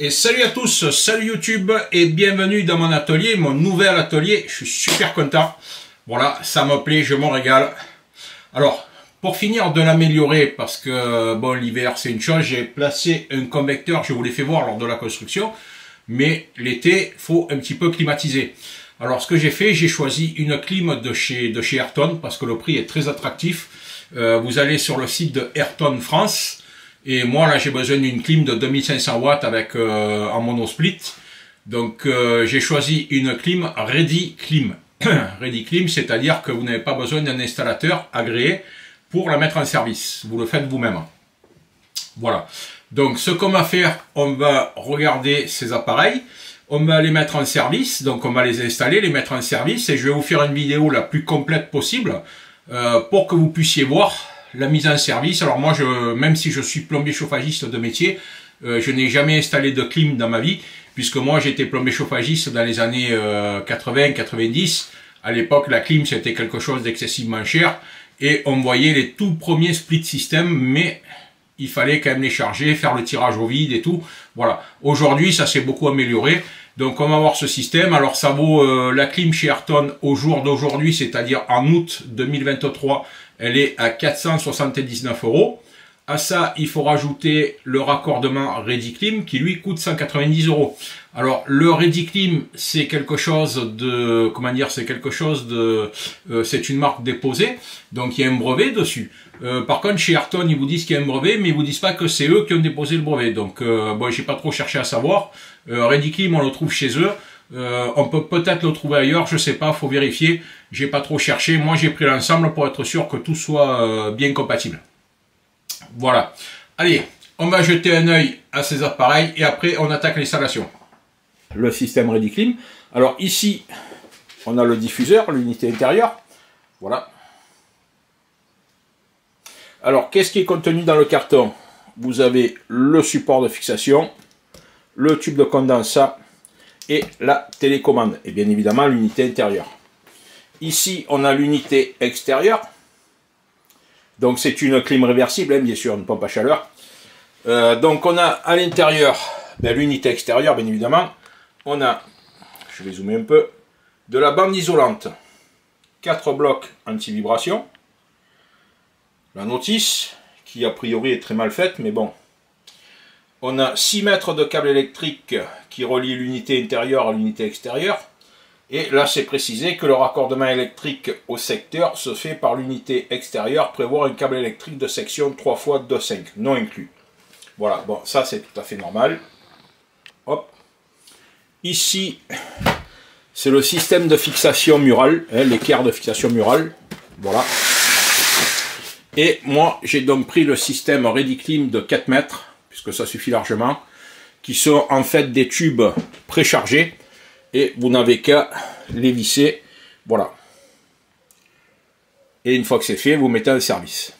Et salut à tous, salut YouTube et bienvenue dans mon atelier, mon nouvel atelier. Je suis super content. Voilà, ça me plaît, je m'en régale. Alors, pour finir de l'améliorer, parce que bon, l'hiver c'est une chose, j'ai placé un convecteur, je vous l'ai fait voir lors de la construction, mais l'été, faut un petit peu climatiser. Alors, ce que j'ai fait, j'ai choisi une clim de chez Ayrton, parce que le prix est très attractif. Vous allez sur le site de Ayrton France. Et moi, là, j'ai besoin d'une clim de 2500 watts avec en monosplit. Donc, j'ai choisi une clim Ready Clim. Ready Clim, c'est-à-dire que vous n'avez pas besoin d'un installateur agréé pour la mettre en service. Vous le faites vous-même. Voilà. Donc, ce qu'on va faire, on va regarder ces appareils. On va les mettre en service. Donc, on va les installer, les mettre en service. Et je vais vous faire une vidéo la plus complète possible pour que vous puissiez voir la mise en service. Alors moi, même si je suis plombier chauffagiste de métier, je n'ai jamais installé de clim dans ma vie, puisque moi j'étais plombier chauffagiste dans les années 80-90. À l'époque, la clim c'était quelque chose d'excessivement cher, et on voyait les tout premiers split system, mais il fallait quand même les charger, faire le tirage au vide et tout. Voilà. Aujourd'hui, ça s'est beaucoup amélioré. Donc on va voir ce système. Alors ça vaut la clim chez Ayrton au jour d'aujourd'hui, c'est-à-dire en août 2023, elle est à 479 €. À ça, il faut rajouter le raccordement Ready Clim qui lui coûte 190 €. Alors le Ready Clim, c'est quelque chose de, comment dire, c'est quelque chose de, c'est une marque déposée, donc il y a un brevet dessus. Par contre, chez Ayrton, ils vous disent qu'il y a un brevet, mais ils vous disent pas que c'est eux qui ont déposé le brevet. Donc bon, j'ai pas trop cherché à savoir. Ready Clim, on le trouve chez eux. On peut peut-être le trouver ailleurs, je sais pas, faut vérifier. J'ai pas trop cherché. Moi, j'ai pris l'ensemble pour être sûr que tout soit bien compatible. Voilà. Allez, on va jeter un œil à ces appareils et après, on attaque l'installation. Le système Ready Clim. Alors ici, on a le diffuseur, l'unité intérieure. Voilà. Alors, qu'est-ce qui est contenu dans le carton? Vous avez le support de fixation, le tube de condensat et la télécommande. Et bien évidemment, l'unité intérieure. Ici, on a l'unité extérieure. Donc, c'est une clim réversible, hein, bien sûr, une pompe à chaleur. Donc, on a à l'intérieur l'unité extérieure, bien évidemment. On a, je vais zoomer un peu, de la bande isolante. 4 blocs anti-vibration. La notice, qui a priori est très mal faite, mais bon. On a 6 mètres de câble électrique qui relie l'unité intérieure à l'unité extérieure. Et là, c'est précisé que le raccordement électrique au secteur se fait par l'unité extérieure, prévoir un câble électrique de section 3 x 2,5, non inclus. Voilà, bon, ça c'est tout à fait normal. Hop. Ici, c'est le système de fixation murale, hein, l'équerre de fixation murale. Voilà. Et moi, j'ai donc pris le système Ready Clim de 4 mètres, puisque ça suffit largement, qui sont en fait des tubes préchargés. Et vous n'avez qu'à les visser, voilà. Et une fois que c'est fait, vous mettez en service.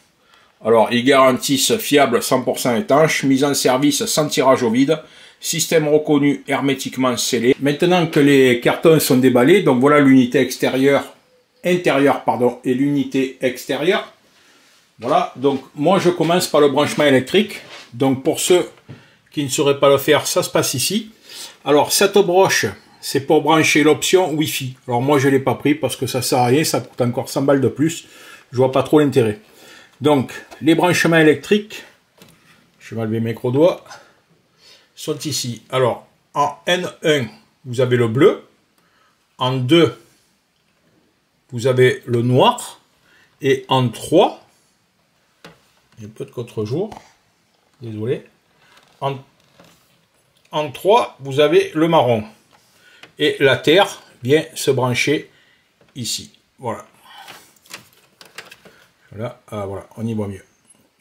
Alors, ils garantissent fiable 100% étanche, mise en service sans tirage au vide, système reconnu hermétiquement scellé. Maintenant que les cartons sont déballés, donc voilà l'unité intérieure, pardon, et l'unité extérieure. Voilà, donc moi je commence par le branchement électrique. Donc pour ceux qui ne sauraient pas le faire, ça se passe ici. Alors cette broche, c'est pour brancher l'option Wi-Fi. Alors moi je ne l'ai pas pris parce que ça sert à rien, ça coûte encore 100 balles de plus. Je vois pas trop l'intérêt. Donc les branchements électriques, je vais enlever mes gros doigts, sont ici. Alors en N1, vous avez le bleu. En 2, vous avez le noir. Et en 3, il y a un peu de contre-jour, désolé. En 3, vous avez le marron. Et la terre vient se brancher ici. Voilà. Voilà, voilà, on y voit mieux.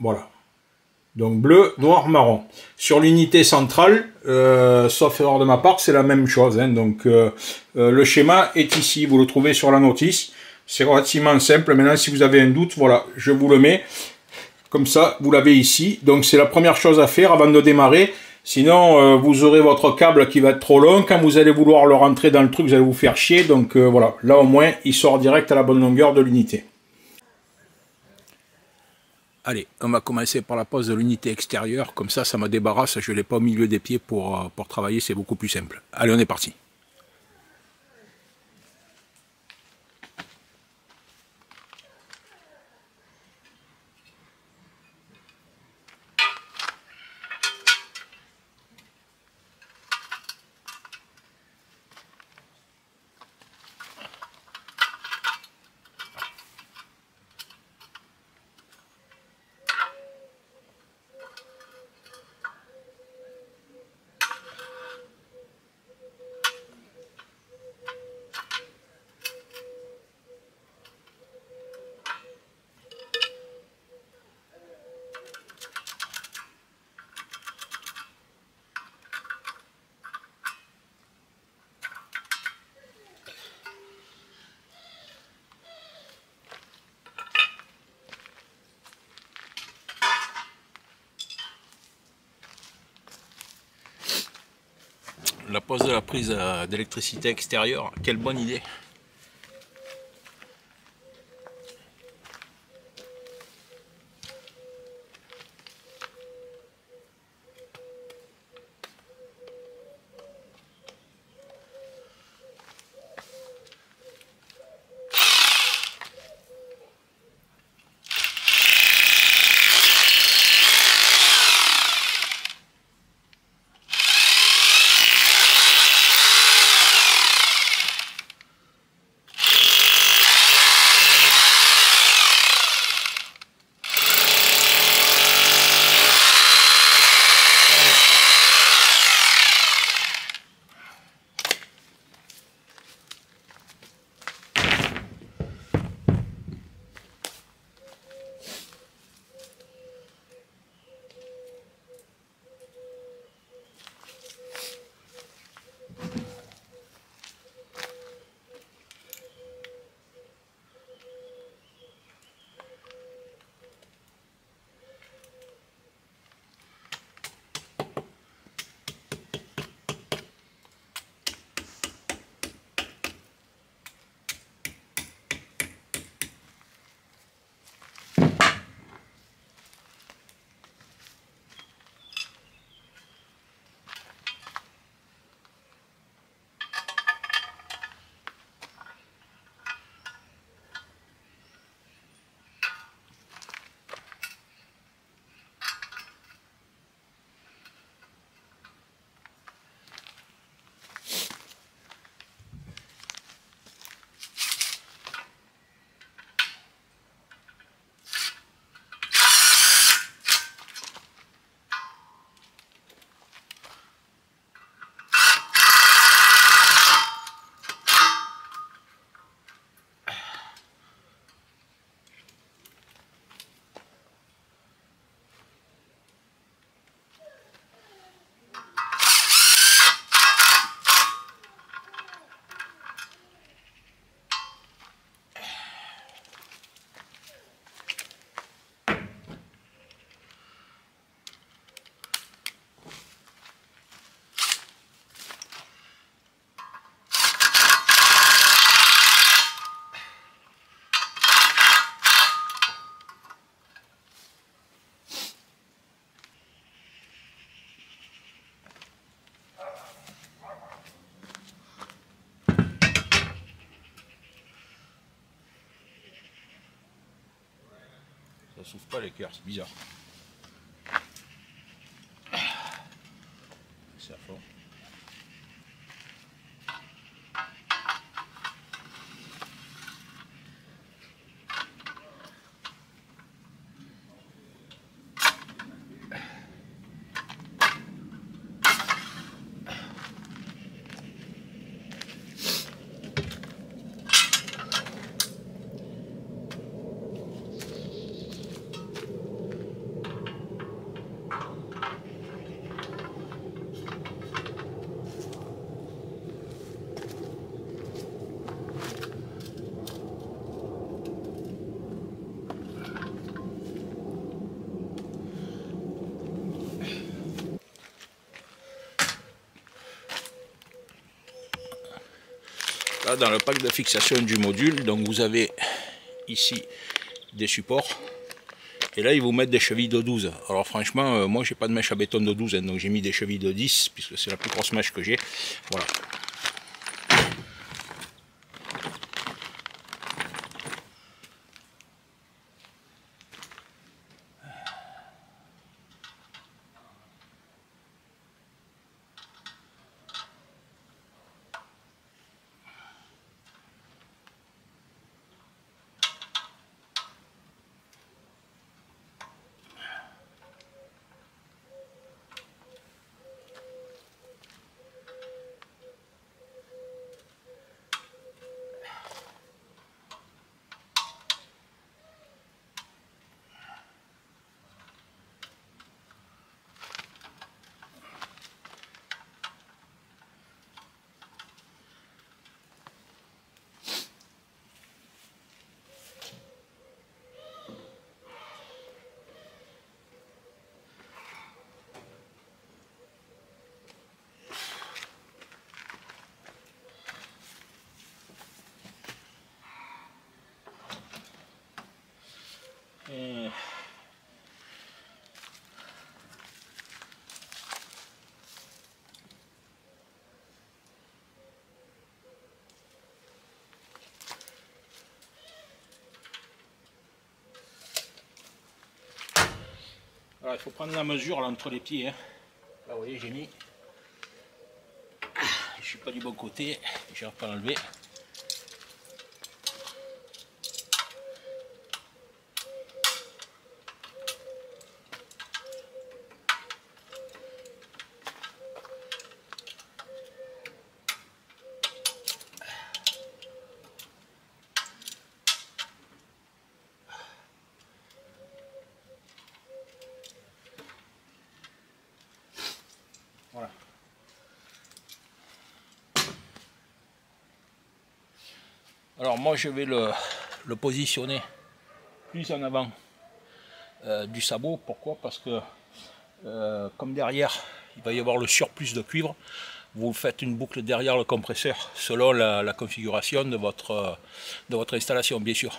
Voilà. Donc bleu, noir, marron. Sur l'unité centrale, sauf erreur de ma part, c'est la même chose. Hein. Donc le schéma est ici, vous le trouvez sur la notice. C'est relativement simple. Maintenant, si vous avez un doute, voilà, je vous le mets. Comme ça, vous l'avez ici. Donc c'est la première chose à faire avant de démarrer. Sinon, vous aurez votre câble qui va être trop long. Quand vous allez vouloir le rentrer dans le truc, vous allez vous faire chier. Donc voilà, là au moins, il sort direct à la bonne longueur de l'unité. Allez, on va commencer par la pose de l'unité extérieure, comme ça me débarrasse, je ne l'ai pas au milieu des pieds pour travailler, c'est beaucoup plus simple. Allez, on est parti. La pose de la prise d'électricité extérieure, quelle bonne idée! Ça s'ouvre pas l'équerre, c'est bizarre. C'est à fond. Là, dans le pack de fixation du module, donc vous avez ici des supports Et là, ils vous mettent des chevilles de 12. Alors franchement, moi, j'ai pas de mèche à béton de 12, hein, donc j'ai mis des chevilles de 10, puisque c'est la plus grosse mèche que j'ai. Voilà. Voilà, il faut prendre la mesure là, entre les pieds. Hein. Là, vous voyez, j'ai mis. Je suis pas du bon côté, je n'arrive pas à l'enlever. Voilà. Alors moi je vais le positionner plus en avant du sabot. Pourquoi? Parce que comme derrière il va y avoir le surplus de cuivre, vous faites une boucle derrière le compresseur selon la configuration de votre installation, bien sûr.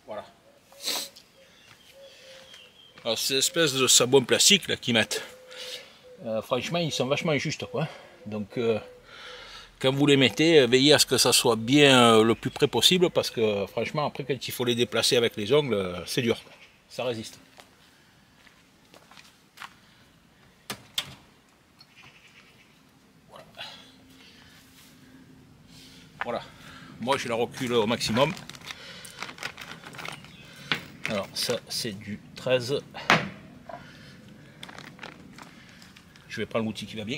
Voilà. Alors ces espèces de sabots plastiques là qu'ils mettent, franchement ils sont vachement injustes quoi. Donc quand vous les mettez, veillez à ce que ça soit bien le plus près possible, parce que franchement après quand il faut les déplacer avec les ongles, c'est dur, ça résiste. Voilà. Voilà. Moi je la recule au maximum. Alors ça c'est du 13. Je vais prendre l'outil qui va bien.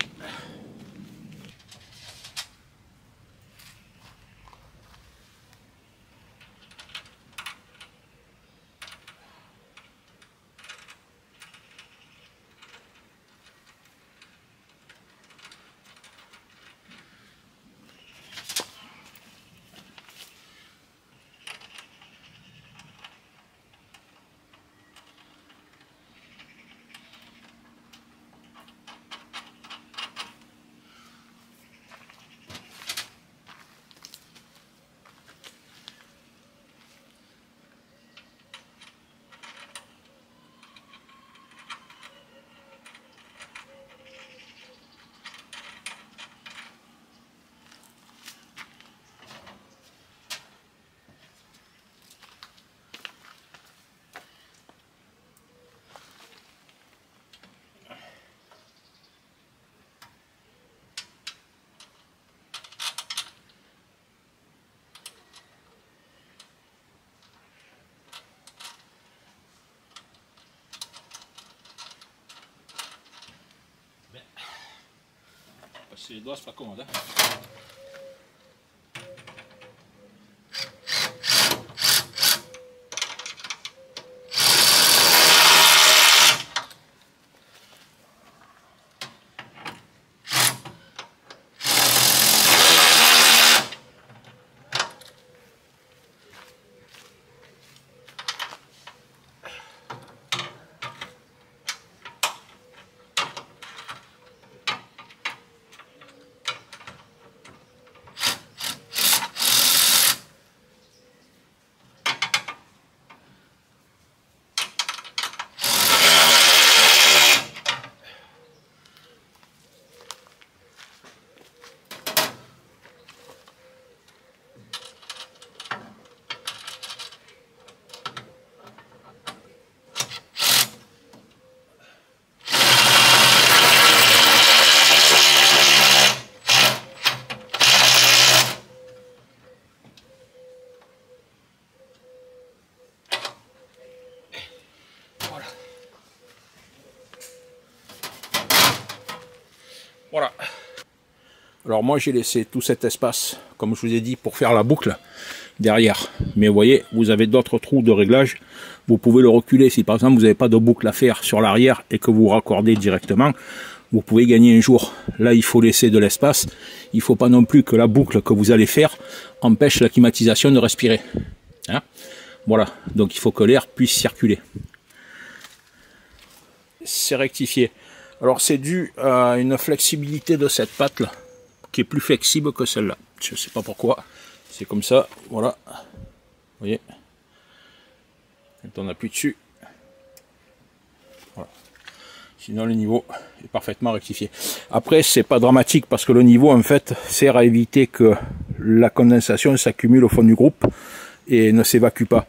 casser les doigts, c'est pas commode. Hein. Voilà. Alors moi j'ai laissé tout cet espace, comme je vous ai dit, pour faire la boucle derrière. Mais vous voyez, vous avez d'autres trous de réglage. Vous pouvez le reculer si par exemple vous n'avez pas de boucle à faire sur l'arrière et que vous raccordez directement. Vous pouvez gagner un jour. Là il faut laisser de l'espace. Il ne faut pas non plus que la boucle que vous allez faire empêche la climatisation de respirer. Hein? Voilà, donc il faut que l'air puisse circuler. C'est rectifié. Alors c'est dû à une flexibilité de cette patte là, qui est plus flexible que celle-là. Je ne sais pas pourquoi. C'est comme ça, voilà. Vous voyez. Quand on appuie dessus. Voilà. Sinon le niveau est parfaitement rectifié. Après c'est pas dramatique parce que le niveau en fait sert à éviter que la condensation s'accumule au fond du groupe et ne s'évacue pas.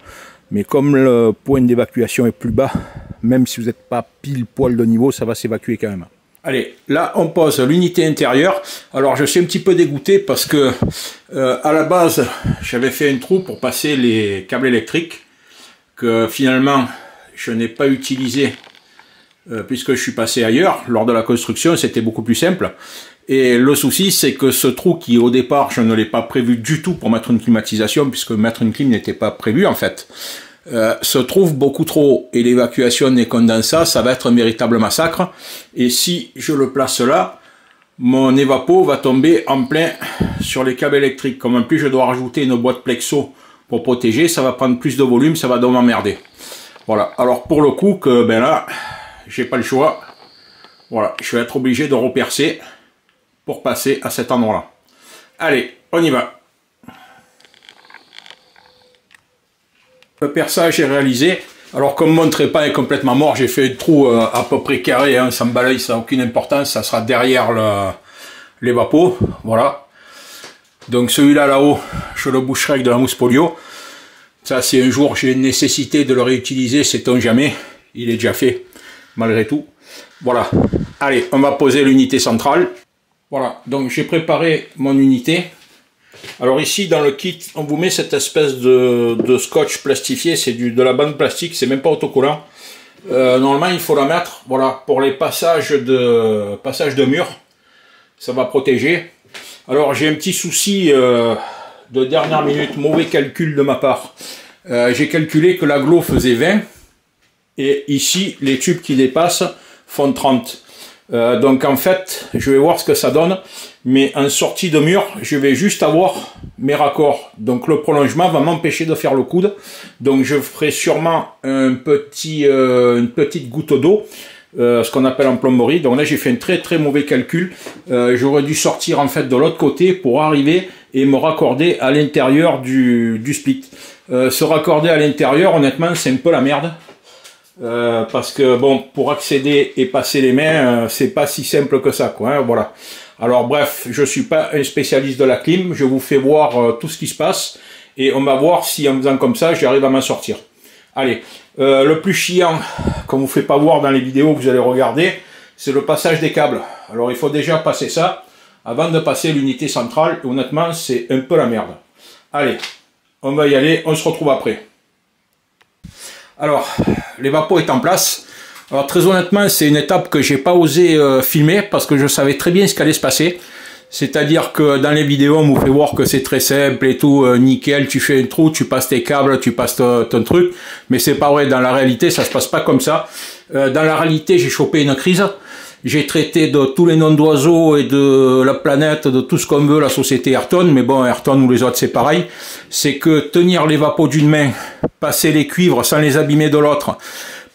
Mais comme le point d'évacuation est plus bas, même si vous n'êtes pas pile poil de niveau, ça va s'évacuer quand même. Allez, là on pose l'unité intérieure. Alors je suis un petit peu dégoûté parce que à la base j'avais fait un trou pour passer les câbles électriques que finalement je n'ai pas utilisé puisque je suis passé ailleurs. Lors de la construction c'était beaucoup plus simple. Et le souci c'est que ce trou qui au départ je ne l'ai pas prévu du tout pour mettre une climatisation puisque mettre une clim n'était pas prévu en fait. Se trouve beaucoup trop haut et l'évacuation des condensats ça va être un véritable massacre et si je le place là mon évapo va tomber en plein sur les câbles électriques. Comme en plus je dois rajouter une boîte plexo pour protéger, ça va prendre plus de volume, ça va donc m'emmerder. Voilà, alors pour le coup que ben là j'ai pas le choix, voilà, je vais être obligé de repercer pour passer à cet endroit là. Allez, on y va. Le perçage est réalisé. Alors comme mon trépas est complètement mort, j'ai fait un trou à peu près carré, hein, sans balaye, ça n'a aucune importance, ça sera derrière l'évapo, voilà. Donc celui-là là-haut, je le boucherai avec de la mousse polio. Ça si un jour j'ai une nécessité de le réutiliser, sait-on jamais, il est déjà fait, malgré tout. Voilà, allez, on va poser l'unité centrale. Voilà, donc j'ai préparé mon unité. Alors ici dans le kit on vous met cette espèce de scotch plastifié, c'est de la bande plastique, c'est même pas autocollant. Normalement il faut la mettre, voilà, pour les passages de mur, ça va protéger. Alors j'ai un petit souci de dernière minute, mauvais calcul de ma part. J'ai calculé que l'agglo faisait 20 et ici les tubes qui dépassent font 30. Donc en fait je vais voir ce que ça donne. Mais en sortie de mur, je vais juste avoir mes raccords. Donc le prolongement va m'empêcher de faire le coude. Donc je ferai sûrement une petite goutte d'eau, ce qu'on appelle en plomberie. Donc là j'ai fait un très mauvais calcul. J'aurais dû sortir en fait de l'autre côté pour arriver et me raccorder à l'intérieur du split. Se raccorder à l'intérieur, honnêtement, c'est un peu la merde. Parce que bon, pour accéder et passer les mains, c'est pas si simple que ça, quoi. Hein, voilà. Alors bref, je suis pas un spécialiste de la clim, je vous fais voir tout ce qui se passe et on va voir si en faisant comme ça, j'arrive à m'en sortir. Allez, le plus chiant, qu'on vous fait pas voir dans les vidéos que vous allez regarder, c'est le passage des câbles. Alors il faut déjà passer ça avant de passer l'unité centrale. Et honnêtement, c'est un peu la merde. Allez, on va y aller, on se retrouve après. Alors, l'évapo est en place. Alors très honnêtement, c'est une étape que j'ai pas osé filmer parce que je savais très bien ce qu'allait se passer. C'est-à-dire que dans les vidéos, on vous fait voir que c'est très simple et tout, nickel, tu fais un trou, tu passes tes câbles, tu passes ton truc, mais c'est pas vrai, dans la réalité, ça se passe pas comme ça. Dans la réalité, j'ai chopé une crise, j'ai traité de tous les noms d'oiseaux et de la planète, de tout ce qu'on veut, la société Ayrton, mais bon, Ayrton ou les autres, c'est pareil. C'est que tenir les vapeaux d'une main, passer les cuivres sans les abîmer de l'autre,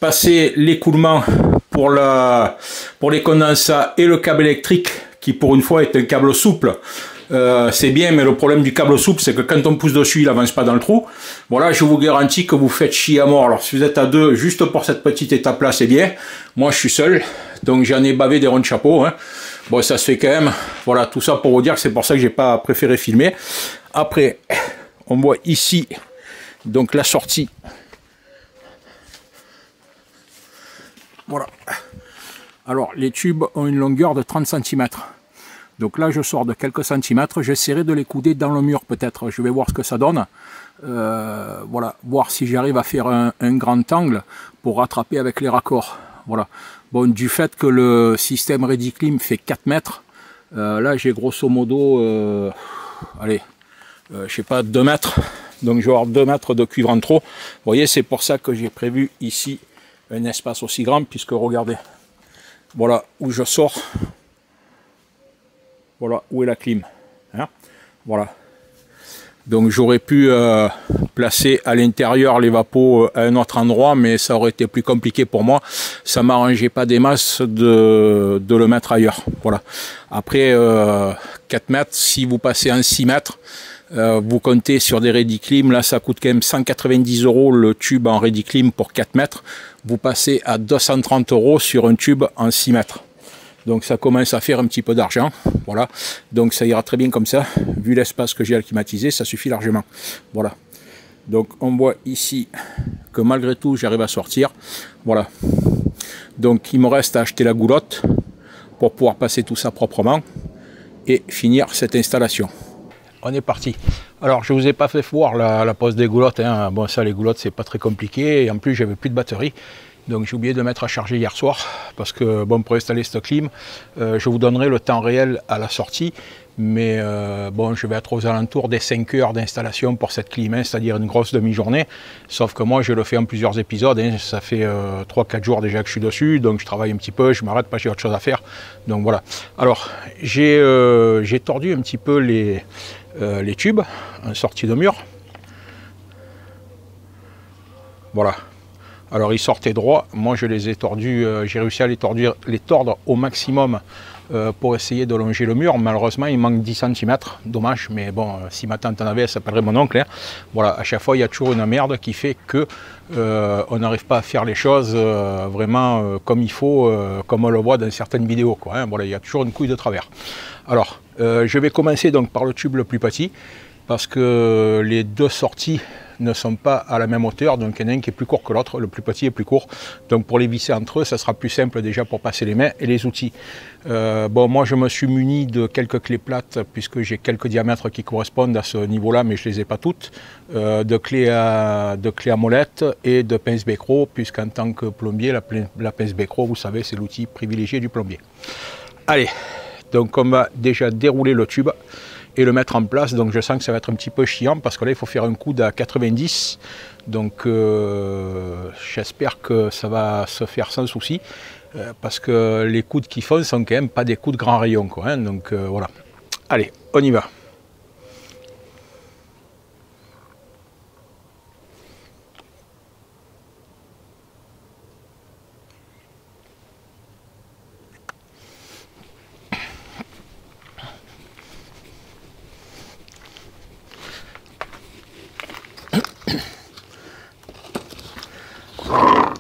passer l'écoulement pour les condensats et le câble électrique, qui pour une fois est un câble souple, c'est bien, mais le problème du câble souple, c'est que quand on pousse dessus, il avance pas dans le trou. Voilà, je vous garantis que vous faites chier à mort. Alors si vous êtes à deux, juste pour cette petite étape-là, c'est bien. Moi, je suis seul, donc j'en ai bavé des ronds de chapeau. Hein. Bon, ça se fait quand même. Voilà, tout ça pour vous dire que c'est pour ça que j'ai pas préféré filmer. Après, on voit ici, donc la sortie. Voilà. Alors, les tubes ont une longueur de 30 cm. Donc là, je sors de quelques centimètres. J'essaierai de les couder dans le mur, peut-être. Je vais voir ce que ça donne. Voilà, voir si j'arrive à faire un grand angle pour rattraper avec les raccords. Voilà. Bon, du fait que le système Rediclim fait 4 mètres, là, j'ai grosso modo, allez, je sais pas, 2 mètres. Donc, je vais avoir 2 mètres de cuivre en trop. Vous voyez, c'est pour ça que j'ai prévu ici un espace aussi grand, puisque regardez, voilà où je sors, voilà où est la clim, hein, voilà. Donc j'aurais pu placer à l'intérieur les vapeaux à un autre endroit, mais ça aurait été plus compliqué pour moi. Ça m'arrangeait pas des masses de le mettre ailleurs. Voilà. Après 4 mètres, si vous passez en 6 mètres, vous comptez sur des Rediclim, là ça coûte quand même 190 € le tube en Rediclim pour 4 mètres. Vous passez à 230 € sur un tube en 6 mètres. Donc ça commence à faire un petit peu d'argent, voilà. Donc ça ira très bien comme ça, vu l'espace que j'ai à climatiser, ça suffit largement. Voilà. Donc on voit ici que malgré tout j'arrive à sortir, voilà. Donc il me reste à acheter la goulotte pour pouvoir passer tout ça proprement et finir cette installation. On est parti. Alors je vous ai pas fait voir la pose des goulottes, hein. Bon ça les goulottes c'est pas très compliqué et en plus j'avais plus de batterie. Donc j'ai oublié de mettre à charger hier soir parce que bon, pour installer cette clim, je vous donnerai le temps réel à la sortie, mais bon, je vais être aux alentours des 5 heures d'installation pour cette clim, hein, c'est-à-dire une grosse demi-journée, sauf que moi je le fais en plusieurs épisodes, hein, ça fait 3-4 jours déjà que je suis dessus, donc je travaille un petit peu, je m'arrête pas, j'ai autre chose à faire, donc voilà. Alors j'ai tordu un petit peu les tubes en sortie de mur, voilà. Alors ils sortaient droits, moi je les ai tordus, j'ai réussi à les tordre au maximum pour essayer de longer le mur. Malheureusement il manque 10 cm, dommage, mais bon, si ma tante en avait, elle s'appellerait mon oncle. Hein. Voilà, à chaque fois il y a toujours une merde qui fait que on n'arrive pas à faire les choses vraiment comme il faut, comme on le voit dans certaines vidéos, quoi, hein. Voilà, il y a toujours une couille de travers. Alors, je vais commencer donc par le tube le plus petit, parce que les deux sorties ne sont pas à la même hauteur, donc il y en a un qui est plus court que l'autre, le plus petit est plus court, donc pour les visser entre eux, ça sera plus simple déjà pour passer les mains et les outils. Bon, moi je me suis muni de quelques clés plates, puisque j'ai quelques diamètres qui correspondent à ce niveau-là, mais je ne les ai pas toutes, de clés à molette et de pince Becro, puisqu'en tant que plombier, la pince Becro, vous savez, c'est l'outil privilégié du plombier. Allez, donc on va déjà dérouler le tube et le mettre en place, donc je sens que ça va être un petit peu chiant parce que là il faut faire un coude à 90, donc j'espère que ça va se faire sans souci, parce que les coudes qui font sont quand même pas des coups de grand rayon, quoi, hein, donc voilà. Allez, on y va.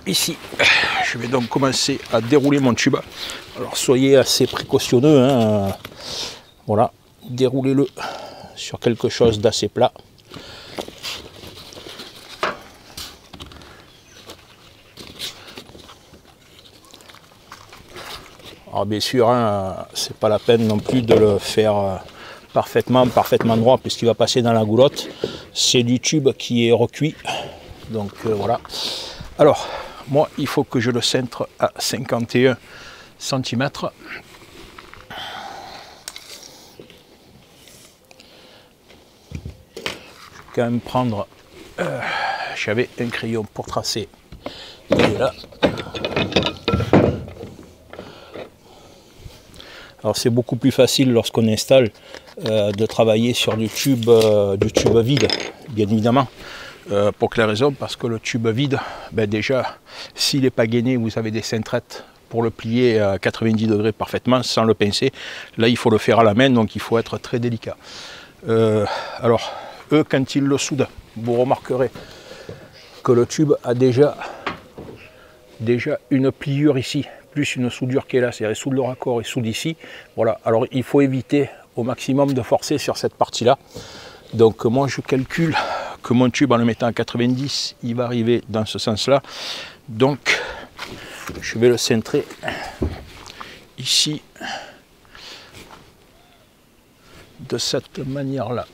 Ici, je vais donc commencer à dérouler mon tube. Alors soyez assez précautionneux, hein. Voilà, déroulez-le sur quelque chose d'assez plat. Alors bien sûr, hein, c'est pas la peine non plus de le faire parfaitement droit, puisqu'il va passer dans la goulotte. C'est du tube qui est recuit, donc voilà. Alors, moi, il faut que je le centre à 51 cm. quand même prendre... J'avais un crayon pour tracer. Il est là. Alors c'est beaucoup plus facile lorsqu'on installe de travailler sur du tube vide, bien évidemment. Pour quelle raison? Parce que le tube vide, ben déjà, s'il n'est pas gainé, vous avez des cintrette pour le plier à 90 degrés parfaitement sans le pincer. Là, il faut le faire à la main, donc il faut être très délicat. Alors, eux, quand ils le soudent, vous remarquerez que le tube a déjà une pliure ici, plus une soudure qui est là, c'est-à-dire soude le raccord et soude ici. Voilà, alors il faut éviter au maximum de forcer sur cette partie-là. Donc moi je calcule que mon tube en le mettant à 90, il va arriver dans ce sens-là. Donc je vais le centrer ici de cette manière-là.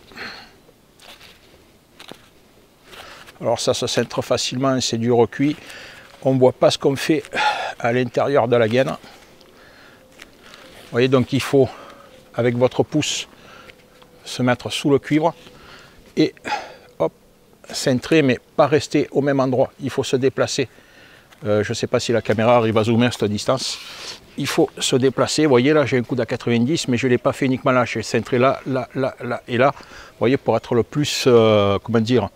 Alors ça se centre facilement, c'est du recuit. On ne voit pas ce qu'on fait à l'intérieur de la gaine. Vous voyez, donc il faut, avec votre pouce, se mettre sous le cuivre et hop, centrer, mais pas rester au même endroit. Il faut se déplacer. Je ne sais pas si la caméra arrive à zoomer à cette distance. Il faut se déplacer. Vous voyez, là, j'ai un coude à 90, mais je ne l'ai pas fait uniquement là. J'ai centré là, là, là, là et là. Vous voyez, pour être le plus, comment dire,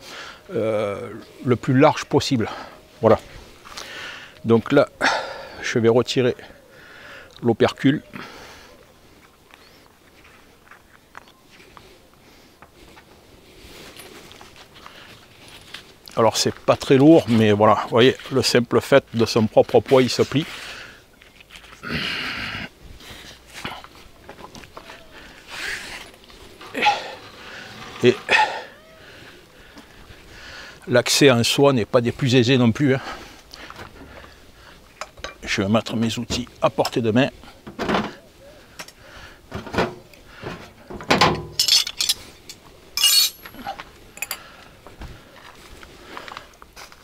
le plus large possible. Voilà. Donc là, je vais retirer l'opercule. Alors c'est pas très lourd, mais voilà, vous voyez, le simple fait de son propre poids, il se plie. Et l'accès en soi n'est pas des plus aisés non plus, hein. Je vais mettre mes outils à portée de main.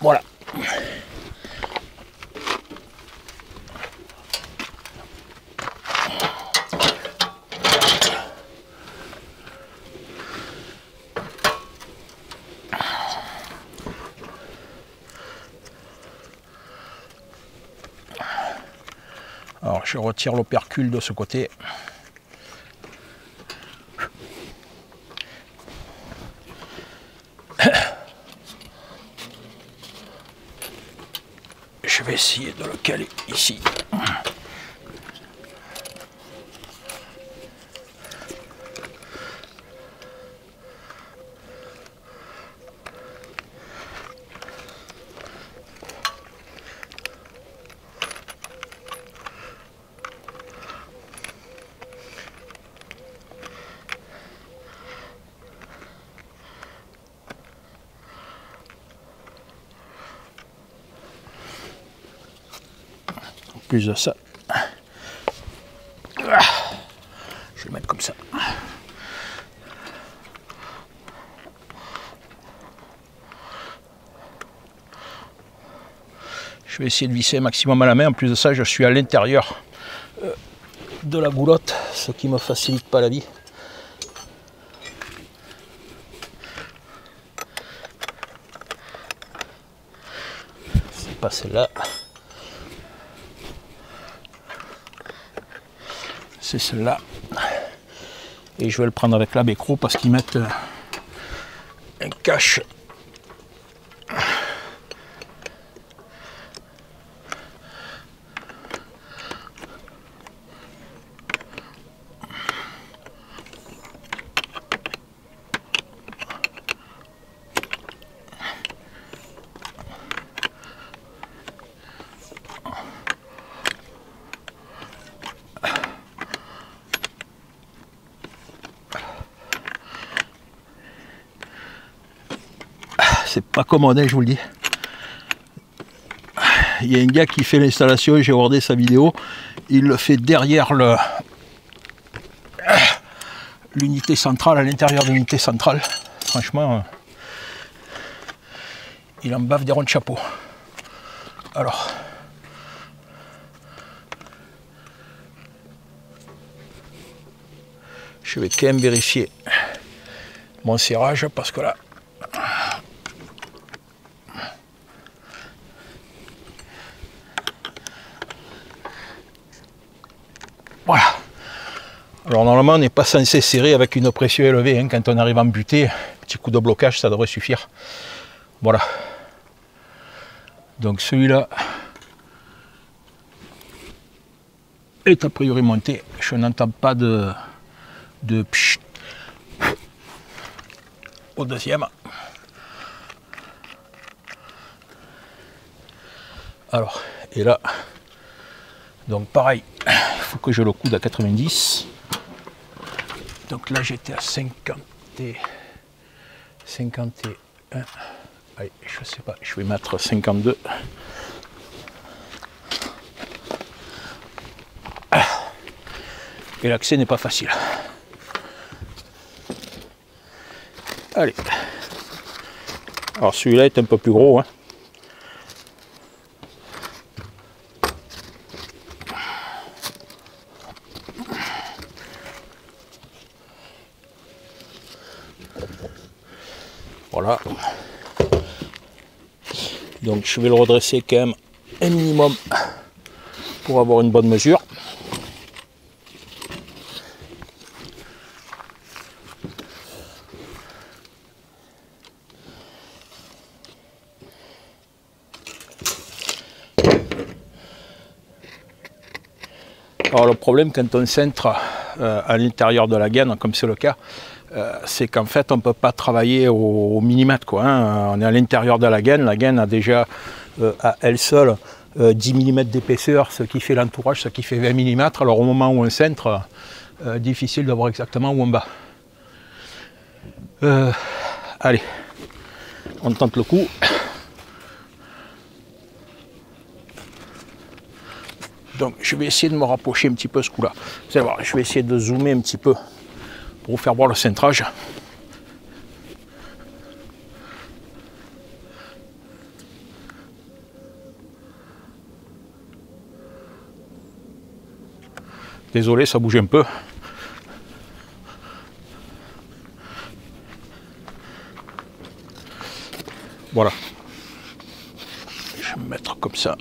Voilà. Alors je retire l'opercule de ce côté. Je vais essayer de le caler ici. Plus de ça, je vais mettre comme ça. Je vais essayer de visser un maximum à la main. En plus de ça, je suis à l'intérieur de la goulotte, ce qui me facilite pas la vie. C'est pas celle-là. C'est celle-là. Et je vais le prendre avec la bécro parce qu'ils mettent un cache. C'est pas commode, je vous le dis. Il y a un gars qui fait l'installation, j'ai regardé sa vidéo, il le fait derrière l'unité centrale, à l'intérieur de l'unité centrale. Franchement, il en bave des ronds de chapeau. Alors, je vais quand même vérifier mon serrage parce que là, Voilà. Alors normalement on n'est pas censé serrer avec une pression élevée, hein. Quand on arrive à buter, petit coup de blocage ça devrait suffire. Voilà. Donc celui-là est a priori monté. Je n'entends pas de pchit. Au deuxième. Alors, et là, donc pareil, il faut que je le coude à 90. Donc là j'étais à 51. Allez, je sais pas, je vais mettre 52. Et l'accès n'est pas facile. Allez. Alors celui-là est un peu plus gros, hein. Voilà. Donc je vais le redresser quand même un minimum pour avoir une bonne mesure. Alors le problème quand on cintre à l'intérieur de la gaine, comme c'est le cas, c'est qu'en fait on ne peut pas travailler au millimètre, quoi, hein. On est à l'intérieur de la gaine a déjà à elle seule 10 mm d'épaisseur, ce qui fait l'entourage, ce qui fait 20 mm. Alors au moment où on cintre, difficile de voir exactement où on bat. Allez, on tente le coup. Donc je vais essayer de me rapprocher un petit peu ce coup-là. Vous allez voir, je vais essayer de zoomer un petit peu pour vous faire voir le cintrage. Désolé, ça bouge un peu. Voilà. Je vais me mettre comme ça.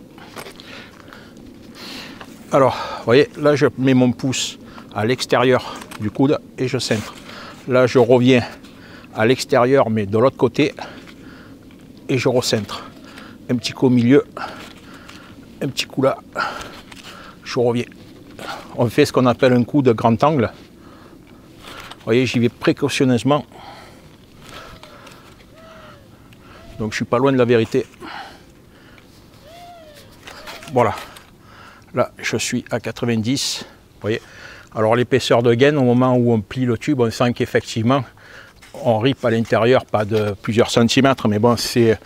Alors, vous voyez, là je mets mon pouce à l'extérieur du coude et je cintre. Là je reviens à l'extérieur mais de l'autre côté et je recentre. Un petit coup au milieu, un petit coup là, je reviens. On fait ce qu'on appelle un coup de grand angle. Vous voyez, j'y vais précautionneusement. Donc je suis pas loin de la vérité. Voilà. Là, je suis à 90. Vous voyez. Alors l'épaisseur de gaine, au moment où on plie le tube, on sent qu'effectivement, on ripe à l'intérieur, pas de plusieurs centimètres, mais bon, c'est,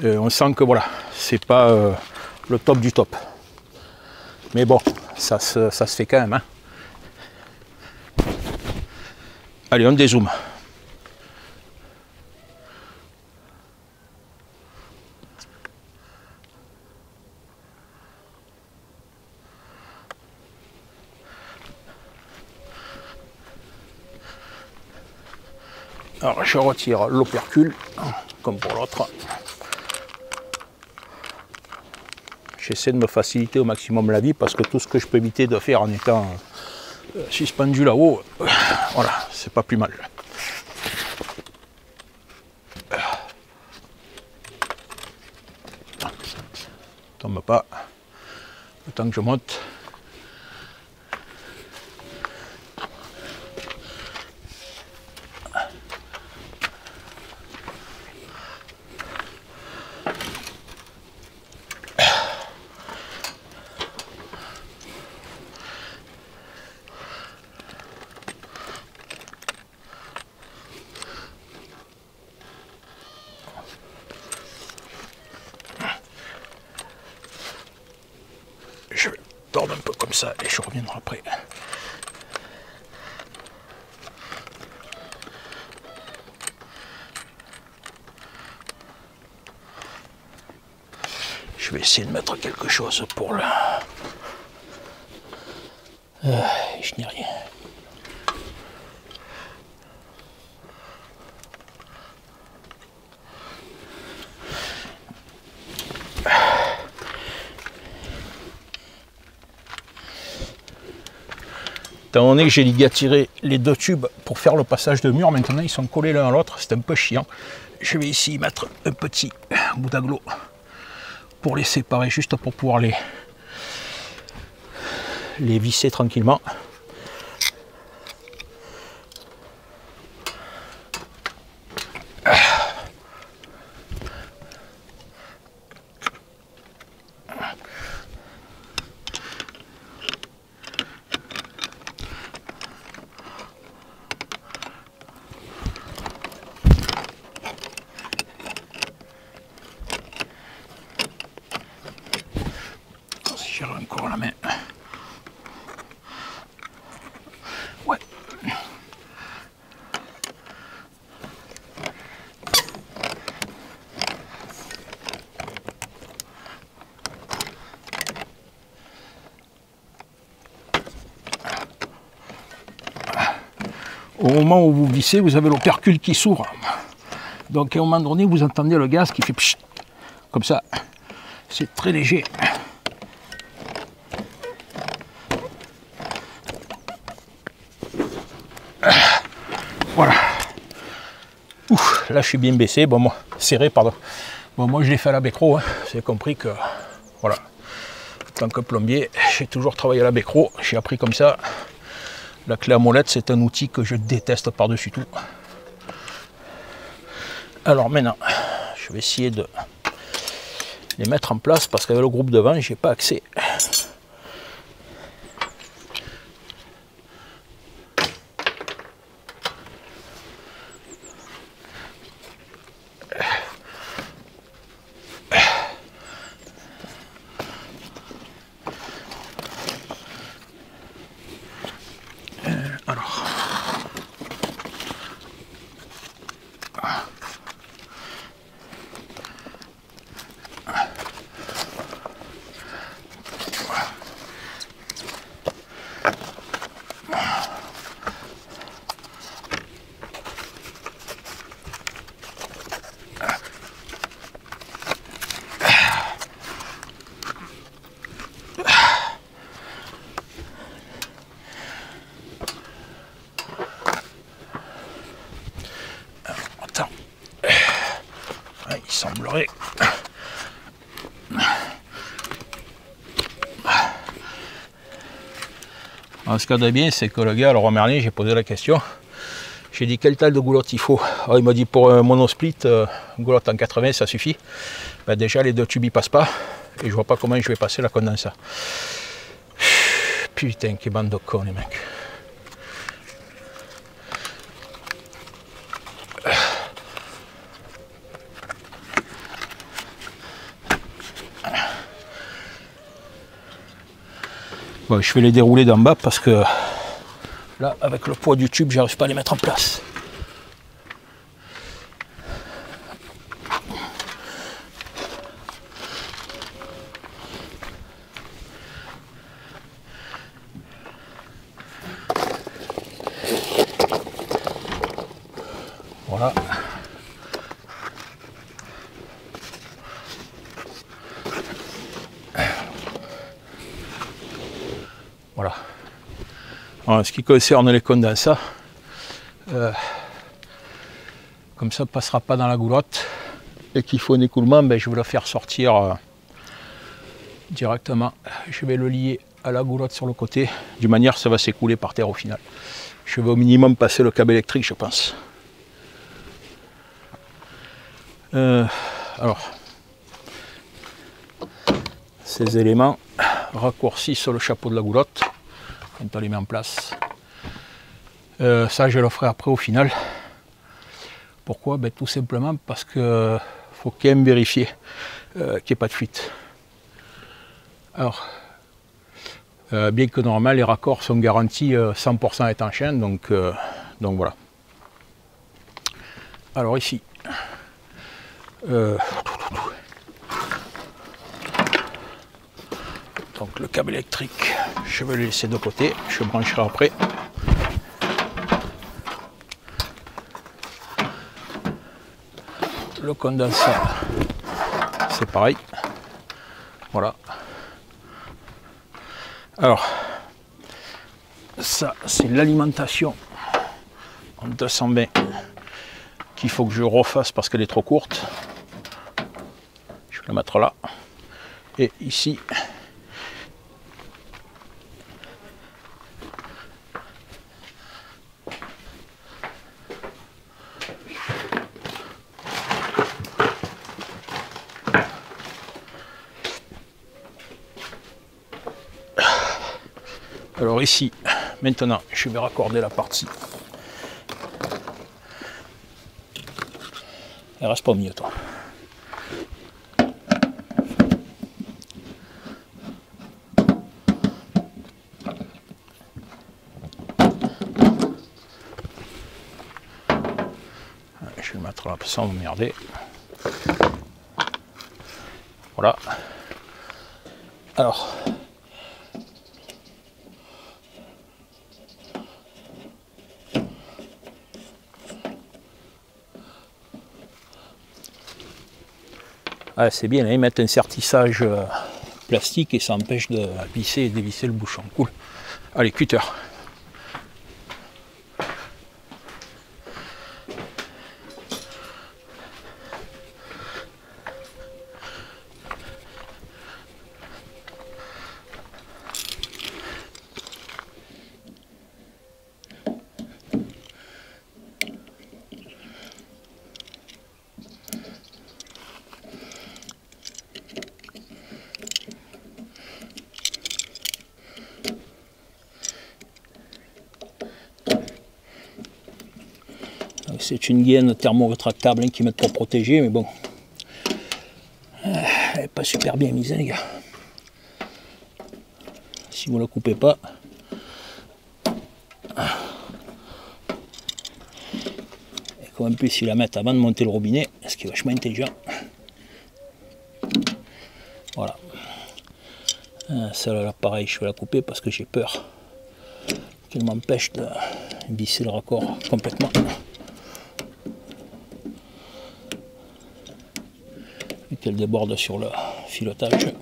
on sent que voilà, c'est pas le top du top. Mais bon, ça se fait quand même, hein. Allez, on dézoome. Alors je retire l'opercule, comme pour l'autre. J'essaie de me faciliter au maximum la vie parce que tout ce que je peux éviter de faire en étant suspendu là-haut, voilà, c'est pas plus mal. Tombe pas, le temps que je monte. Je vais tordre un peu comme ça et je reviendrai après. Je vais essayer de mettre quelque chose pour le... je n'ai rien. étant donné que j'ai ligaturé les deux tubes pour faire le passage de mur, maintenant ils sont collés l'un à l'autre, c'est un peu chiant. Je vais ici mettre un petit bout d'agglo pour les séparer, juste pour pouvoir les visser tranquillement. J'ai encore la main. Ouais. Au moment où vous vissez, vous avez l'opercule qui s'ouvre. Donc à un moment donné, vous entendez le gaz qui fait pchit, comme ça. C'est très léger. Voilà. Ouf, là je suis bien baissé. Bon, moi, serré, pardon. Bon, moi je l'ai fait à la Becro. Hein. J'ai compris que, voilà, en tant que plombier, j'ai toujours travaillé à la Becro. J'ai appris comme ça. La clé à molette, c'est un outil que je déteste par-dessus tout. Alors maintenant, je vais essayer de les mettre en place parce qu'avec le groupe devant, j'ai pas accès. Il semblerait. Alors, ce qu'il y a de bien, c'est que le gars, alors Merlin, j'ai posé la question. J'ai dit quelle taille de goulotte il faut. Alors, il m'a dit pour un monosplit, goulotte en 80, ça suffit. Ben, déjà, les deux tubes ils passent pas. Et je vois pas comment je vais passer la condensa. Putain, quelle bande de cons, les mecs. Bon, je vais les dérouler d'en bas parce que là, avec le poids du tube, j'arrive pas à les mettre en place. Voilà. Voilà. En ce qui concerne les condensats, comme ça ne passera pas dans la goulotte et qu'il faut un écoulement, ben, je vais le faire sortir directement. Je vais le lier à la goulotte sur le côté, d'une manière ça va s'écouler par terre au final. Je vais au minimum passer le câble électrique, je pense. Alors, ces éléments raccourcissent le chapeau de la goulotte quand on les met en place. Ça, je le ferai après au final. Pourquoi? Ben, tout simplement parce que faut quand même vérifier qu'il n'y ait pas de fuite. Alors, bien que normal, les raccords sont garantis 100% étanches, donc voilà. Alors ici, donc le câble électrique, je vais le laisser de côté, je brancherai après. Le condensat, c'est pareil. Voilà. Alors, ça c'est l'alimentation en 220 qu'il faut que je refasse parce qu'elle est trop courte. Je vais la mettre là. Et ici, alors ici, maintenant, je vais raccorder la partie. Elle reste pas au milieu, toi. Je vais le mettre là sans m'emmerder. Voilà. Alors. Ah, c'est bien, là, ils mettent un sertissage plastique et ça empêche de visser et dévisser le bouchon. Cool. Allez, cutter. C'est une gaine thermo-rétractable hein, qu'ils mettent pour protéger, mais bon, elle n'est pas super bien mise, hein, les gars. Si vous ne la coupez pas, et qu'en plus ils la mettent avant de monter le robinet, ce qui est vachement intelligent. Voilà. Celle-là, pareil, je vais la couper parce que j'ai peur qu'elle m'empêche de visser le raccord complètement. Et qu'elle déborde sur le filetage.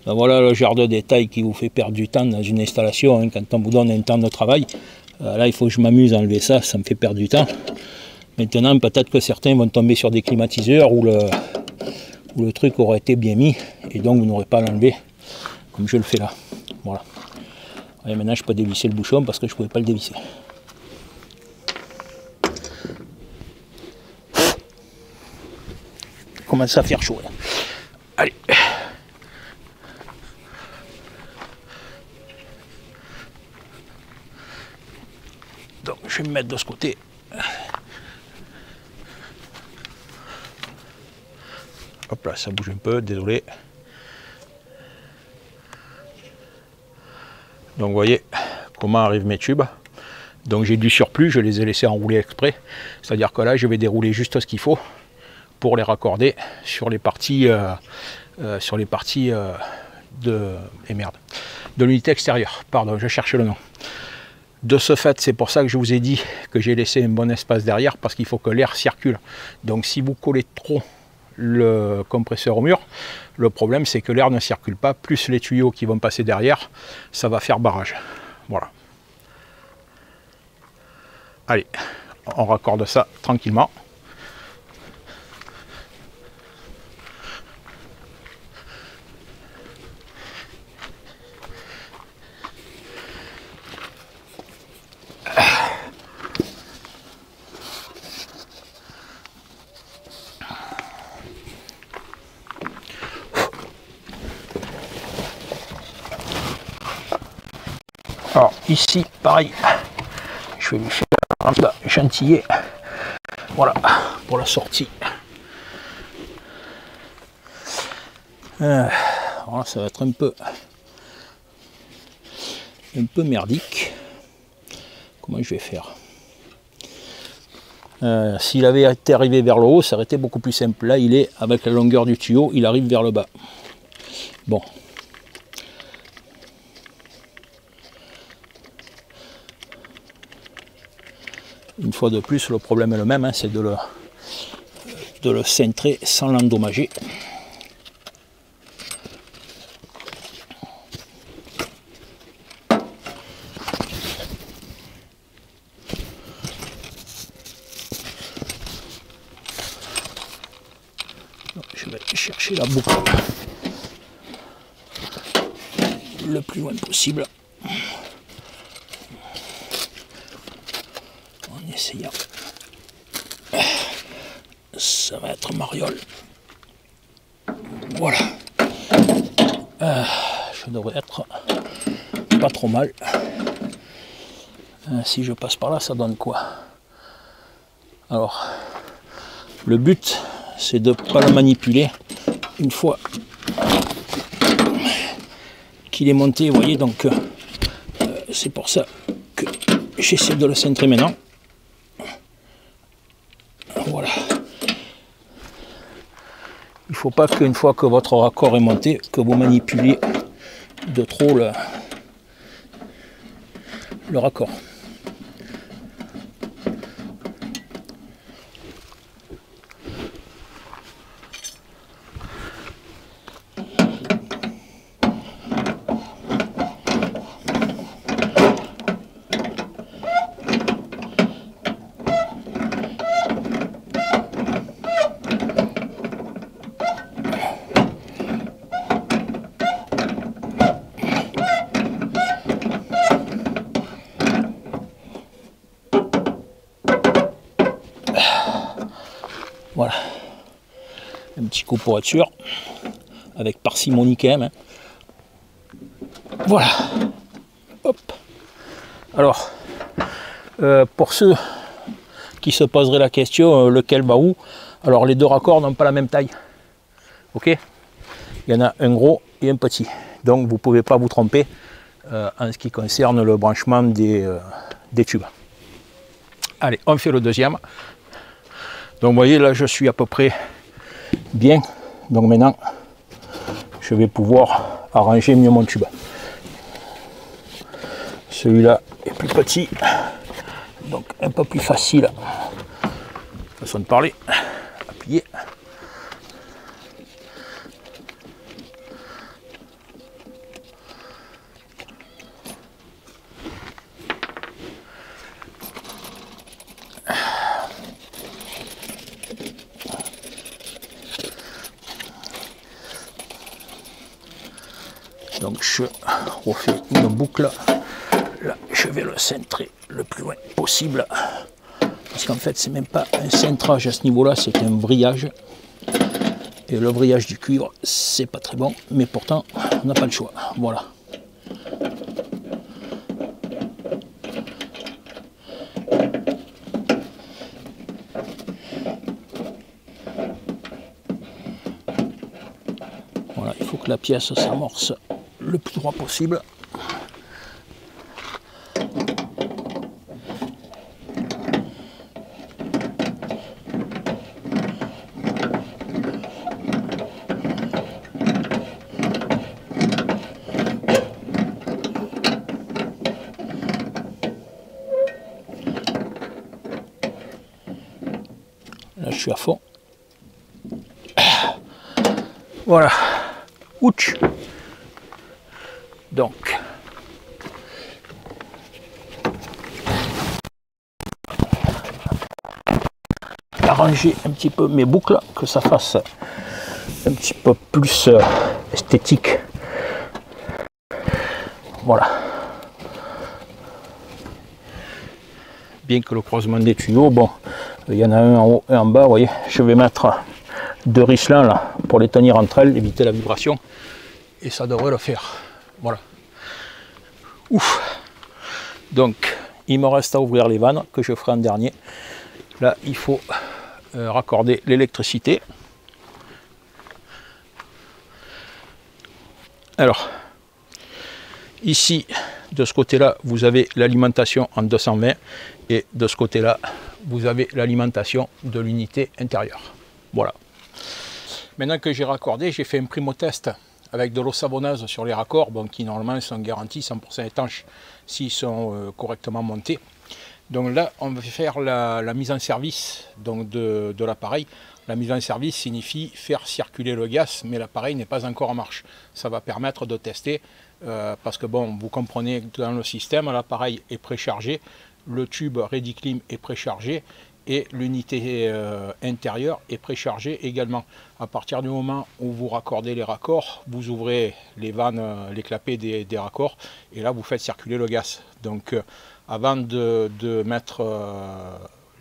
Ben voilà le genre de détail qui vous fait perdre du temps dans une installation, hein, quand on vous donne un temps de travail. Là il faut que je m'amuse à enlever ça, ça me fait perdre du temps. Maintenant peut-être que certains vont tomber sur des climatiseurs où le truc aurait été bien mis et donc vous n'aurez pas à l'enlever comme je le fais là. Voilà. Et maintenant je peux dévisser le bouchon parce que je ne pouvais pas le dévisser. Il commence à faire chaud là. Allez. Donc je vais me mettre de ce côté. Hop là, ça bouge un peu, désolé. Donc vous voyez comment arrivent mes tubes. Donc j'ai du surplus, je les ai laissés enrouler exprès. C'est-à-dire que là, je vais dérouler juste ce qu'il faut pour les raccorder sur les parties, de l'unité extérieure. Pardon, je cherche le nom. De ce fait, c'est pour ça que je vous ai dit que j'ai laissé un bon espace derrière, parce qu'il faut que l'air circule. Donc si vous collez trop le compresseur au mur, le problème c'est que l'air ne circule pas, plus les tuyaux qui vont passer derrière, ça va faire barrage. Voilà. Allez, on raccorde ça tranquillement. Alors ici, pareil, je vais lui faire un peu chantilly, voilà, pour la sortie. Alors ça va être un peu merdique. Comment je vais faire? S'il avait été arrivé vers le haut, ça aurait été beaucoup plus simple. Là, il est avec la longueur du tuyau, il arrive vers le bas. Bon. Une fois de plus, le problème est le même, hein, c'est de le cintrer sans l'endommager. Je vais chercher la boucle le plus loin possible en essayant. Ça va être mariole. Voilà. Je devrais être pas trop mal. Si je passe par là, ça donne quoi? Alors, le but, c'est de ne pas le manipuler une fois qu'il est monté, vous voyez, donc c'est pour ça que j'essaie de le centrer maintenant. Voilà. Il ne faut pas qu'une fois que votre raccord est monté, que vous manipuliez de trop le raccord. Voilà, un petit coup pour être sûr, avec parcimonie quand même. Hein. Voilà, hop. Alors, pour ceux qui se poseraient la question, lequel va où? Alors les deux raccords n'ont pas la même taille, ok? Il y en a un gros et un petit, donc vous ne pouvez pas vous tromper en ce qui concerne le branchement des tubes. Allez, on fait le deuxième. Donc vous voyez, là je suis à peu près bien. Donc maintenant, je vais pouvoir arranger mieux mon tube. Celui-là est plus petit, donc un peu plus facile, façon de parler, appuyer. Donc je refais une boucle, là je vais le centrer le plus loin possible, parce qu'en fait c'est même pas un cintrage à ce niveau là, c'est un brillage, et le brillage du cuivre c'est pas très bon, mais pourtant on n'a pas le choix, voilà. Voilà, il faut que la pièce s'amorce le plus droit possible. Là, je suis à fond. Voilà. Ouch. Donc, arranger un petit peu mes boucles, que ça fasse un petit peu plus esthétique. Voilà. Bien que le croisement des tuyaux, bon, il y en a un en haut et en bas, vous voyez, je vais mettre deux ricelins là pour les tenir entre elles, éviter la vibration, et ça devrait le faire. Voilà. Ouf. Donc, il me reste à ouvrir les vannes que je ferai en dernier. Là, il faut raccorder l'électricité. Alors, ici, de ce côté-là, vous avez l'alimentation en 220 et de ce côté-là, vous avez l'alimentation de l'unité intérieure. Voilà. Maintenant que j'ai raccordé, j'ai fait un primo-test avec de l'eau savonneuse sur les raccords, bon, qui normalement sont garantis 100% étanches s'ils sont correctement montés. Donc là, on va faire la mise en service donc de l'appareil. La mise en service signifie faire circuler le gaz, mais l'appareil n'est pas encore en marche. Ça va permettre de tester, parce que bon, vous comprenez que dans le système, l'appareil est préchargé, le tube Rediclim est préchargé, et l'unité intérieure est préchargée également. À partir du moment où vous raccordez les raccords, vous ouvrez les vannes, les clapets des raccords, et là vous faites circuler le gaz. Donc avant de mettre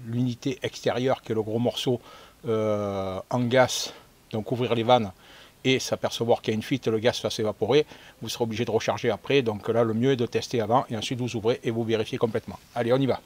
l'unité extérieure, qui est le gros morceau, en gaz, donc ouvrir les vannes et s'apercevoir qu'il y a une fuite, le gaz va s'évaporer, vous serez obligé de recharger après. Donc là, le mieux est de tester avant, et ensuite vous ouvrez et vous vérifiez complètement. Allez, on y va.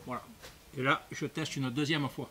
Voilà. Et là, je teste une deuxième fois.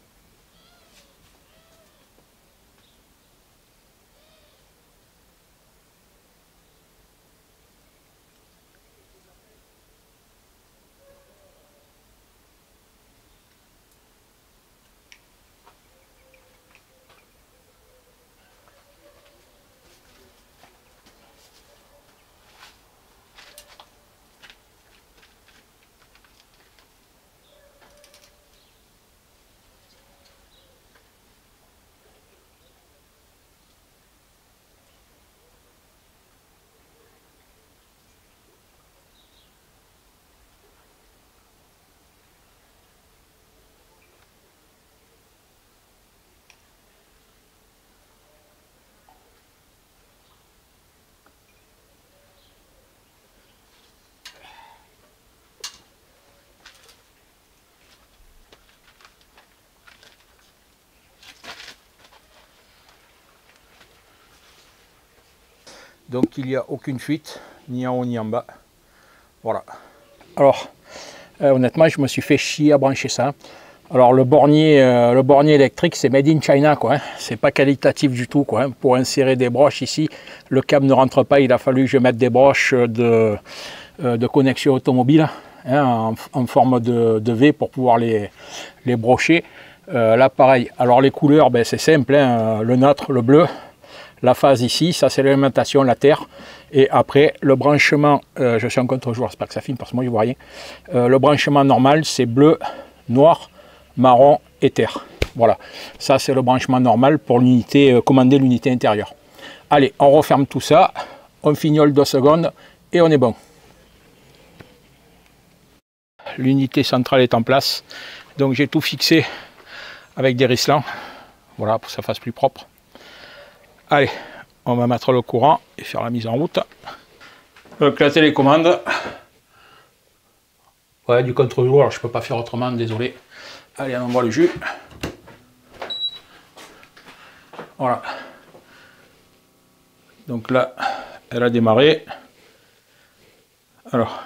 Donc il n'y a aucune fuite, ni en haut ni en bas. Voilà. Alors, honnêtement, je me suis fait chier à brancher ça. Alors le bornier électrique, c'est made in China, quoi. Hein. C'est pas qualitatif du tout, quoi. Hein. Pour insérer des broches ici, le câble ne rentre pas. Il a fallu que je mette des broches de connexion automobile, hein, en forme de V pour pouvoir les brocher. Là, pareil. Alors les couleurs, ben, c'est simple, hein. Le neutre, le bleu. La phase ici, ça c'est l'alimentation, la terre. Et après, le branchement, je suis en contre-jour, c'est pas que ça filme parce que moi je vois rien. Le branchement normal, c'est bleu, noir, marron et terre. Voilà, ça c'est le branchement normal pour l'unité, commander l'unité intérieure. Allez, on referme tout ça, on fignole 2 secondes et on est bon. L'unité centrale est en place, donc j'ai tout fixé avec des rislants, voilà, pour que ça fasse plus propre. Allez, on va mettre le courant et faire la mise en route. Donc la télécommande. Ouais, du contre-jour, alors je peux pas faire autrement, désolé. Allez, on envoie le jus. Voilà. Donc là, elle a démarré. Alors.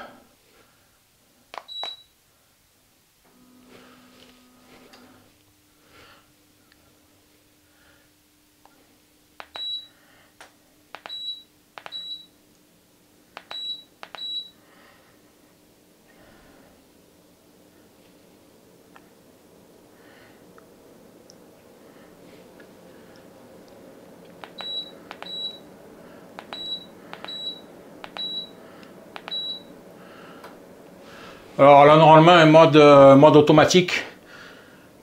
Alors là, normalement, un mode automatique.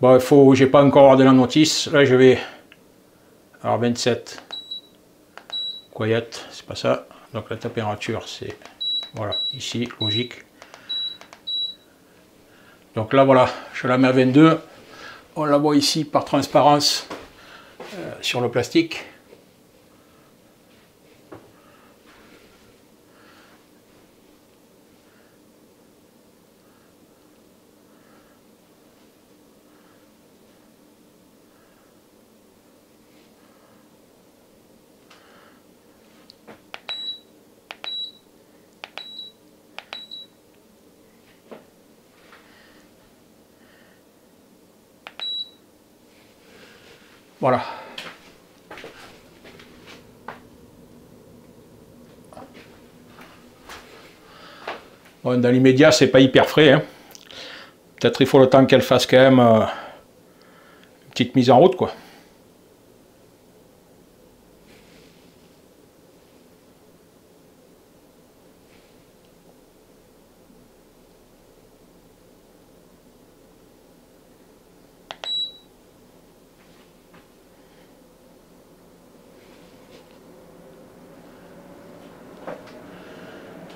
Bon, j'ai pas encore ordonné la notice. Là, je vais. Alors 27. Quiet, c'est pas ça. Donc la température, c'est. Voilà, ici, logique. Donc là, voilà, je la mets à 22. On la voit ici par transparence sur le plastique. Voilà. Bon, dans l'immédiat, c'est pas hyper frais, hein. Peut-être il faut le temps qu'elle fasse quand même une petite mise en route, quoi.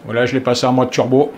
Voilà, je l'ai passé en mode turbo.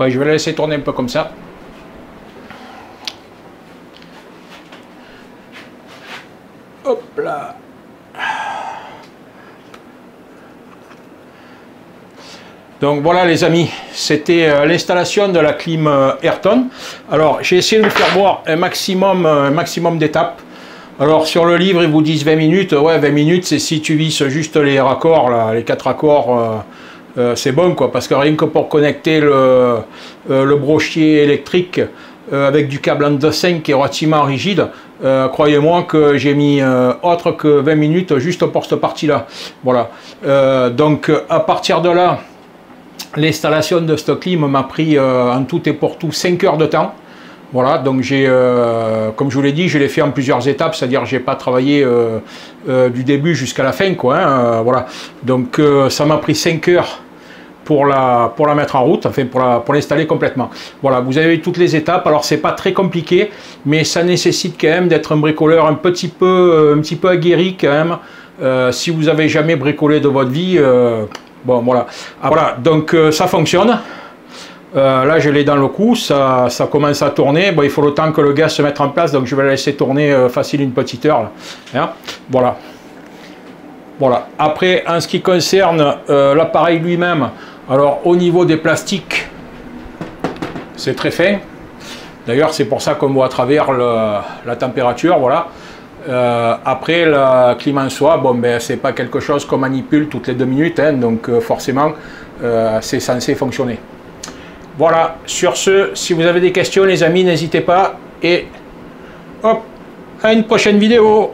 Ouais, je vais la laisser tourner un peu comme ça. Hop là. Donc voilà les amis, c'était l'installation de la clim Airton. Alors j'ai essayé de vous faire voir un maximum d'étapes. Alors sur le livre ils vous disent 20 minutes, ouais 20 minutes c'est si tu visses juste les raccords, là, les 4 raccords, c'est bon quoi, parce que rien que pour connecter le brochier électrique avec du câble en 2.5 qui est relativement rigide, croyez-moi que j'ai mis autre que 20 minutes juste pour cette partie là. Voilà, donc à partir de là, l'installation de cette clim m'a pris en tout et pour tout 5 heures de temps. Voilà, donc j'ai, comme je vous l'ai dit, je l'ai fait en plusieurs étapes, c'est-à-dire j'ai pas travaillé du début jusqu'à la fin, quoi. Hein, voilà, donc ça m'a pris 5 heures pour la mettre en route, enfin pour l'installer complètement. Voilà, vous avez toutes les étapes. Alors c'est pas très compliqué, mais ça nécessite quand même d'être un bricoleur un petit peu aguerri quand même. Si vous avez jamais bricolé de votre vie, bon voilà. Ah, voilà, donc ça fonctionne. Là je l'ai dans le coup, ça commence à tourner. Bon, il faut le temps que le gaz se mette en place, donc je vais la laisser tourner facile une petite heure là. Hein, voilà. Voilà. Après, en ce qui concerne l'appareil lui-même, alors au niveau des plastiques, c'est très fin. D'ailleurs, c'est pour ça qu'on voit à travers la température. Voilà. Après, la clim en soi, bon, ben, c'est pas quelque chose qu'on manipule toutes les 2 minutes, hein, donc forcément, c'est censé fonctionner. Voilà. Sur ce, si vous avez des questions, les amis, n'hésitez pas. Et hop, à une prochaine vidéo.